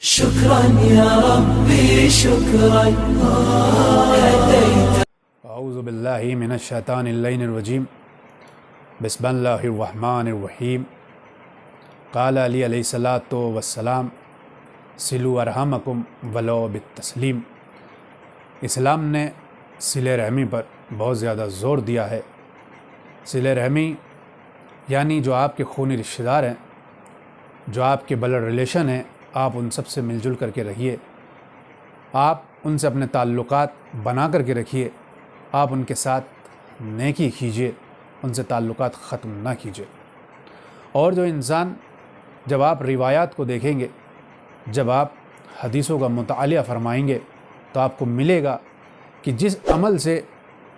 شكرا يا ربي شكرا هديت. اعوذ باللہ من الشیطان اللعین الرجیم. بسم اللہ الرحمن الرحیم. قال علی علیہ الصلاۃ والسلام صلوا ارحمکم ولو بالتسلیم. اسلام نے صلہ رحمی پر بہت زیادہ زور دیا ہے. صلہ رحمی یعنی جو آپ کے خونی رشتہ دار ہیں، جو آپ کے بلڈ ریلیشن ہیں، آپ ان سب سے مل جل کر کے رہیے. آپ ان سے اپنے تعلقات بنا کر کے رکھیے. آپ ان کے ساتھ نیکی کیجیے، ان سے تعلقات ختم نہ کیجیے. اور جو انسان، جب آپ روایات کو دیکھیں گے، جب آپ حدیثوں کا مطالعہ فرمائیں گے، تو آپ کو ملے گا کہ جس عمل سے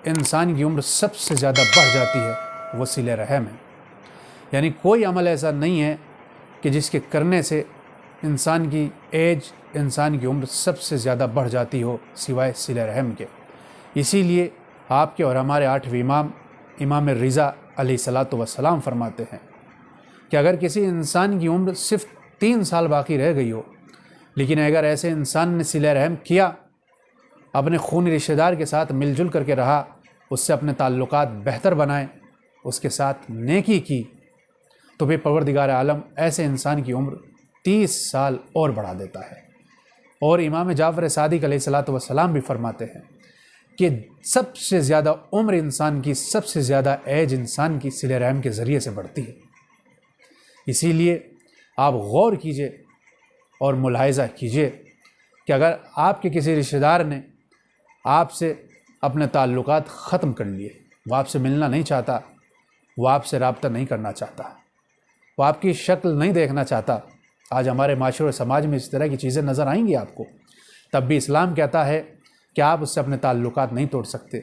انسان کی عمر سب سے زیادہ بڑھ جاتی ہے وہ صلہ رحم ہے. یعنی کوئی عمل ایسا نہیں ہے کہ جس کے کرنے سے انسان کی ایج، انسان کی عمر سب سے زیادہ بڑھ جاتی ہو سوائے صلہ رحم کے. اسی لیے آپ کے اور ہمارے 8ویں امام رضا علیہ الصلاۃ والسلام فرماتے ہیں کہ اگر کسی انسان کی عمر صرف 3 سال باقی رہ گئی ہو، لیکن اگر ایسے انسان نے صلہ رحم کیا، اپنے خونی رشتہ دار کے ساتھ مل جل کر کے رہا، اس سے اپنے تعلقات بہتر بنائے، اس کے ساتھ نیکی کی، تو پھر پروردگار عالم ایسے انسان کی عمر 30 سال اور بڑھا دیتا ہے. اور امام جعفر صادق علیہ الصلاۃ والسلام بھی فرماتے ہیں کہ سب سے زیادہ عمر انسان کی، سب سے زیادہ ایج انسان کی صلہ رحم کے ذریعے سے بڑھتی ہے. اسی لیے آپ غور کیجئے اور ملاحظہ کیجئے کہ اگر آپ کے کسی رشتہ دار نے آپ سے اپنے تعلقات ختم کر لیے، وہ آپ سے ملنا نہیں چاہتا، وہ آپ سے رابطہ نہیں کرنا چاہتا، وہ آپ کی شکل نہیں دیکھنا چاہتا. آج ہمارے معاشرے اور سماج میں اس طرح کی چیزیں نظر آئیں گی آپ کو. تب بھی اسلام کہتا ہے کہ آپ اس سے اپنے تعلقات نہیں توڑ سکتے.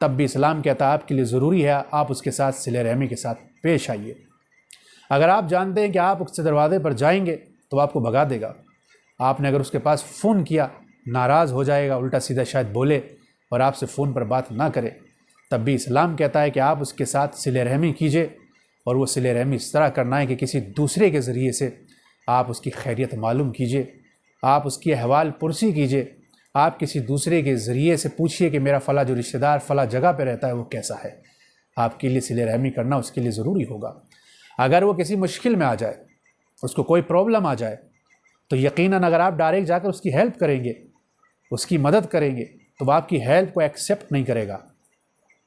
تب بھی اسلام کہتا ہے آپ کے لیے ضروری ہے آپ اس کے ساتھ صلہ رحمی کے ساتھ پیش آئیے. اگر آپ جانتے ہیں کہ آپ اس کے دروازے پر جائیں گے تو وہ آپ کو بھگا دے گا. آپ نے اگر اس کے پاس فون کیا، ناراض ہو جائے گا، الٹا سیدھا شاید بولے اور آپ سے فون پر بات نہ کرے. تب بھی اسلام کہتا ہے کہ آپ اس کے ساتھ صلہ رحمی کیجئے، اور وہ صلہ رحمی اس طرح کرنا ہے کہ کسی دوسرے کے ذریعے سے آپ اس کی خیریت معلوم کیجئے، آپ اس کی احوال پرسی کیجئے. آپ کسی دوسرے کے ذریعے سے پوچھئے کہ میرا فلاں جو رشتہ دار فلاں جگہ پہ رہتا ہے وہ کیسا ہے. آپ کے لیے صلہ رحمی کرنا اس کے لیے ضروری ہوگا. اگر وہ کسی مشکل میں آ جائے، اس کو کوئی پرابلم آ جائے، تو یقیناً اگر آپ ڈائریکٹ جا کر اس کی ہیلپ کریں گے، اس کی مدد کریں گے، تو وہ آپ کی ہیلپ کو ایکسیپٹ نہیں کرے گا،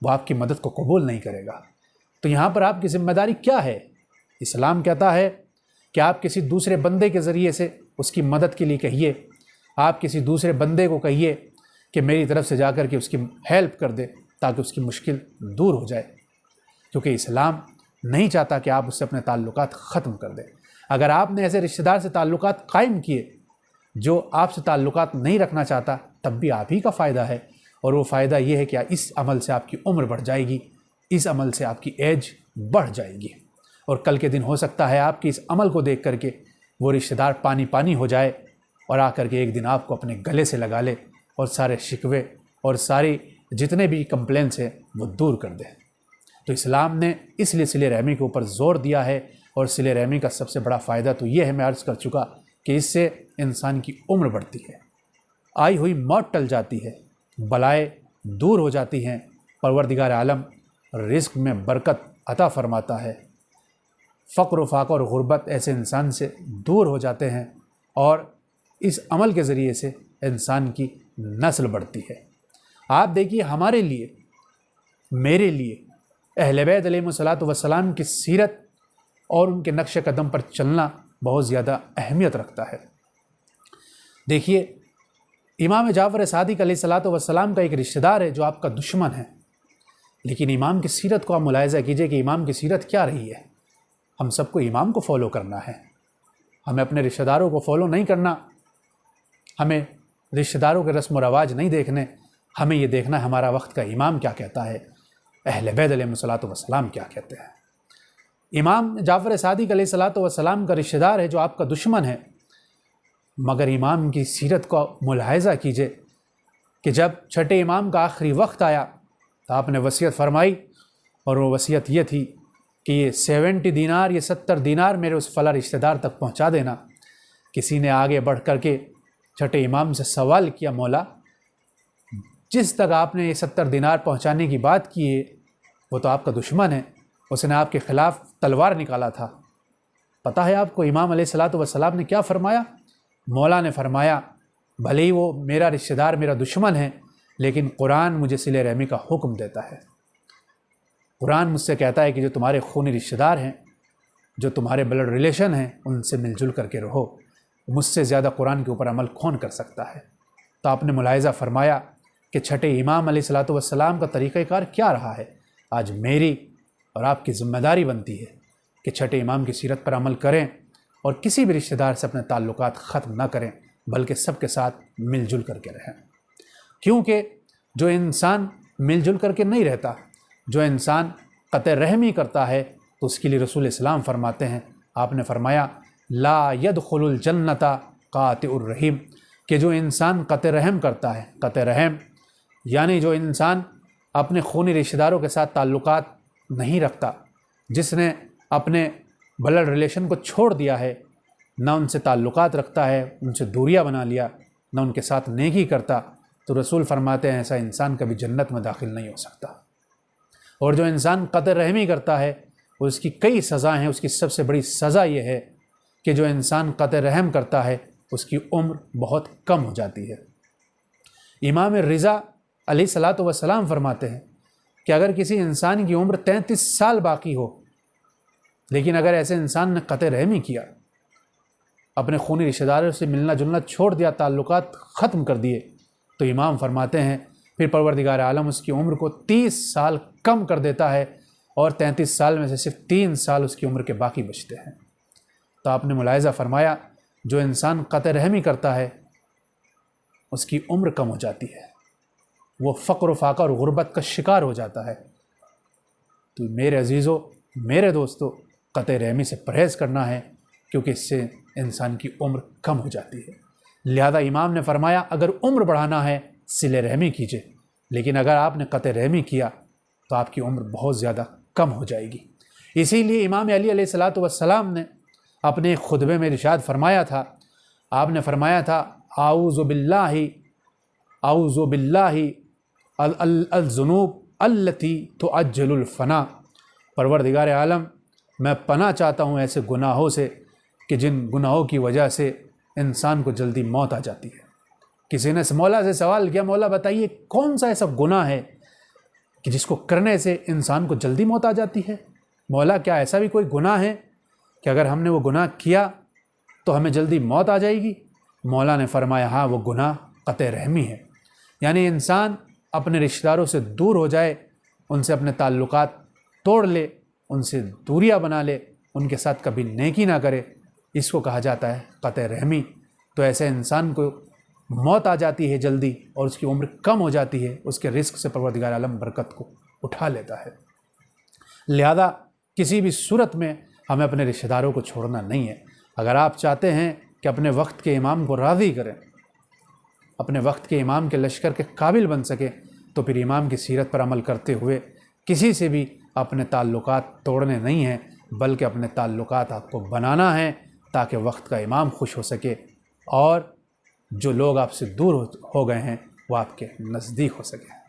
وہ آپ کی مدد کو قبول نہیں کرے گا. تو یہاں پر آپ کی ذمہ داری کیا ہے؟ اسلام کہتا ہے کہ آپ کسی دوسرے بندے کے ذریعے سے اس کی مدد کے لیے کہیے. آپ کسی دوسرے بندے کو کہیے کہ میری طرف سے جا کر کے اس کی ہیلپ کر دے تاکہ اس کی مشکل دور ہو جائے. کیونکہ اسلام نہیں چاہتا کہ آپ اس سے اپنے تعلقات ختم کر دیں. اگر آپ نے ایسے رشتہ دار سے تعلقات قائم کیے جو آپ سے تعلقات نہیں رکھنا چاہتا، تب بھی آپ ہی کا فائدہ ہے. اور وہ فائدہ یہ ہے کہ اس عمل سے آپ کی عمر بڑھ جائے گی، اس عمل سے آپ کی ایج بڑھ جائے گی. اور کل کے دن ہو سکتا ہے آپ کی اس عمل کو دیکھ کر کے وہ رشتہ دار پانی پانی ہو جائے اور آ کر کے ایک دن آپ کو اپنے گلے سے لگا لے اور سارے شکوے اور ساری جتنے بھی کمپلینس ہیں وہ دور کر دے. تو اسلام نے اس لیے صلہ رحمی کے اوپر زور دیا ہے. اور صلہ رحمی کا سب سے بڑا فائدہ تو یہ ہے، میں عرض کر چکا، کہ اس سے انسان کی عمر بڑھتی ہے، آئی ہوئی موت ٹل جاتی ہے، بلائیں دور ہو جاتی ہیں، پروردگار عالم رزق میں برکت عطا فرماتا ہے، فقر و فاقہ اور غربت ایسے انسان سے دور ہو جاتے ہیں، اور اس عمل کے ذریعے سے انسان کی نسل بڑھتی ہے. آپ دیکھیے، ہمارے لیے، میرے لیے اہل بیت علیہ الصلاۃ والسلام کی سیرت اور ان کے نقش قدم پر چلنا بہت زیادہ اہمیت رکھتا ہے. دیکھیے، امام جعفر صادق علیہ الصلاۃ والسلام کا ایک رشتہ دار ہے جو آپ کا دشمن ہے، لیکن امام کی سیرت کو آپ ملاحظہ کیجئے کہ امام کی سیرت کیا رہی ہے. ہم سب کو امام کو فالو کرنا ہے، ہمیں اپنے رشتہ داروں کو فالو نہیں کرنا، ہمیں رشتہ داروں کے رسم و رواج نہیں دیکھنے. ہمیں یہ دیکھنا ہے ہمارا وقت کا امام کیا کہتا ہے، اہل بیت علیہ الصلاۃ والسلام کیا کہتے ہیں. امام جعفر صادق علیہ الصلاۃ والسلام کا رشتہ دار ہے جو آپ کا دشمن ہے، مگر امام کی سیرت کو ملاحظہ کیجئے کہ جب چھٹے امام کا آخری وقت آیا تو آپ نے وصیت فرمائی، اور وہ وصیت یہ تھی کہ یہ 70 دینار، یہ 70 دینار میرے اس فلاں رشتہ دار تک پہنچا دینا کسی نے آگے بڑھ کر کے چھٹے امام سے سوال کیا، مولا جس تک آپ نے یہ 70 دینار پہنچانے کی بات کی ہے وہ تو آپ کا دشمن ہے، اس نے آپ کے خلاف تلوار نکالا تھا، پتہ ہے آپ کو امام علیہ الصلوۃ والسلام نے کیا فرمایا؟ مولا نے فرمایا بھلے ہی وہ میرا رشتہ دار، میرا دشمن ہے، لیکن قرآن مجھے صلہ رحمی کا حکم دیتا ہے۔ قرآن مجھ سے کہتا ہے کہ جو تمہارے خونی رشتہ دار ہیں، جو تمہارے بلڈ ریلیشن ہیں، ان سے مل جل کر کے رہو، مجھ سے زیادہ قرآن کے اوپر عمل کون کر سکتا ہے؟ تو آپ نے ملاحظہ فرمایا کہ چھٹے امام علیہ الصلوۃ والسلام کا طریقہ کار کیا رہا ہے۔ آج میری اور آپ کی ذمہ داری بنتی ہے کہ چھٹے امام کی سیرت پر عمل کریں اور کسی بھی رشتہ دار سے اپنے تعلقات ختم نہ کریں، بلکہ سب کے ساتھ مل جل کر کے رہیں، کیونکہ جو انسان مل جل کر کے نہیں رہتا، جو انسان قطع رحمی کرتا ہے، تو اس کے لیے رسول اسلام فرماتے ہیں، آپ نے فرمایا لا يدخل الجنت قاطع الرحیم، کہ جو انسان قطع رحم کرتا ہے، قطع رحم یعنی جو انسان اپنے خونی رشتہ داروں کے ساتھ تعلقات نہیں رکھتا، جس نے اپنے بلڈ ریلیشن کو چھوڑ دیا ہے، نہ ان سے تعلقات رکھتا ہے، ان سے دوریاں بنا لیا، نہ ان کے ساتھ نیکی کرتا، تو رسول فرماتے ہیں ایسا انسان کبھی جنت میں داخل نہیں ہو سکتا۔ اور جو انسان قطع رحمی کرتا ہے اس کی کئی سزا ہیں، اس کی سب سے بڑی سزا یہ ہے کہ جو انسان قطع رحم کرتا ہے اس کی عمر بہت کم ہو جاتی ہے۔ امام رضا علیہ الصلوۃ والسلام فرماتے ہیں کہ اگر کسی انسان کی عمر 33 سال باقی ہو، لیکن اگر ایسے انسان نے قطع رحمی کیا، اپنے خونی رشتہ داروں سے ملنا جلنا چھوڑ دیا، تعلقات ختم کر دیے، تو امام فرماتے ہیں پھر پروردگار عالم اس کی عمر کو 30 سال کم کر دیتا ہے، اور 33 سال میں سے صرف 3 سال اس کی عمر کے باقی بچتے ہیں۔ تو آپ نے ملاحظہ فرمایا جو انسان قطع رحمی کرتا ہے اس کی عمر کم ہو جاتی ہے، وہ فقر و فاقہ اور غربت کا شکار ہو جاتا ہے۔ تو میرے عزیزوں، میرے دوستوں، قطع رحمی سے پرہیز کرنا ہے، کیونکہ اس سے انسان کی عمر کم ہو جاتی ہے۔ لہذا امام نے فرمایا اگر عمر بڑھانا ہے صلہ رحمی کیجئے، لیکن اگر آپ نے قطع رحمی کیا تو آپ کی عمر بہت زیادہ کم ہو جائے گی۔ اسی لیے امام علی علیہ الصلوۃ والسلام نے اپنے خطبے میں ارشاد فرمایا تھا، آپ نے فرمایا تھا اعوذ باللہ الذنوب التی تعجل الفنا، پروردگار عالم میں پناہ چاہتا ہوں ایسے گناہوں سے کہ جن گناہوں کی وجہ سے انسان کو جلدی موت آ جاتی ہے۔ کسی نے مولا سے سوال کیا، مولا بتائیے کون سا ایسا گناہ ہے کہ جس کو کرنے سے انسان کو جلدی موت آ جاتی ہے؟ مولا کیا ایسا بھی کوئی گناہ ہے کہ اگر ہم نے وہ گناہ کیا تو ہمیں جلدی موت آ جائے گی؟ مولا نے فرمایا ہاں، وہ گناہ قطع رحمی ہے، یعنی انسان اپنے رشتہ داروں سے دور ہو جائے، ان سے اپنے تعلقات توڑ لے، ان سے دوریاں بنا لے، ان کے ساتھ کبھی نیکی نہ کرے، اس کو کہا جاتا ہے قطع رحمی۔ تو ایسے انسان کو موت آ جاتی ہے جلدی، اور اس کی عمر کم ہو جاتی ہے، اس کے رزق سے پروردگار عالم برکت کو اٹھا لیتا ہے۔ لہذا کسی بھی صورت میں ہمیں اپنے رشتہ داروں کو چھوڑنا نہیں ہے۔ اگر آپ چاہتے ہیں کہ اپنے وقت کے امام کو راضی کریں، اپنے وقت کے امام کے لشکر کے قابل بن سکیں، تو پھر امام کی سیرت پر عمل کرتے ہوئے کسی سے بھی اپنے تعلقات توڑنے نہیں ہیں، بلکہ اپنے تعلقات آپ کو بنانا ہے تاکہ وقت کا امام خوش ہو سکے اور جو لوگ آپ سے دور ہو گئے ہیں وہ آپ کے نزدیک ہو سکیں۔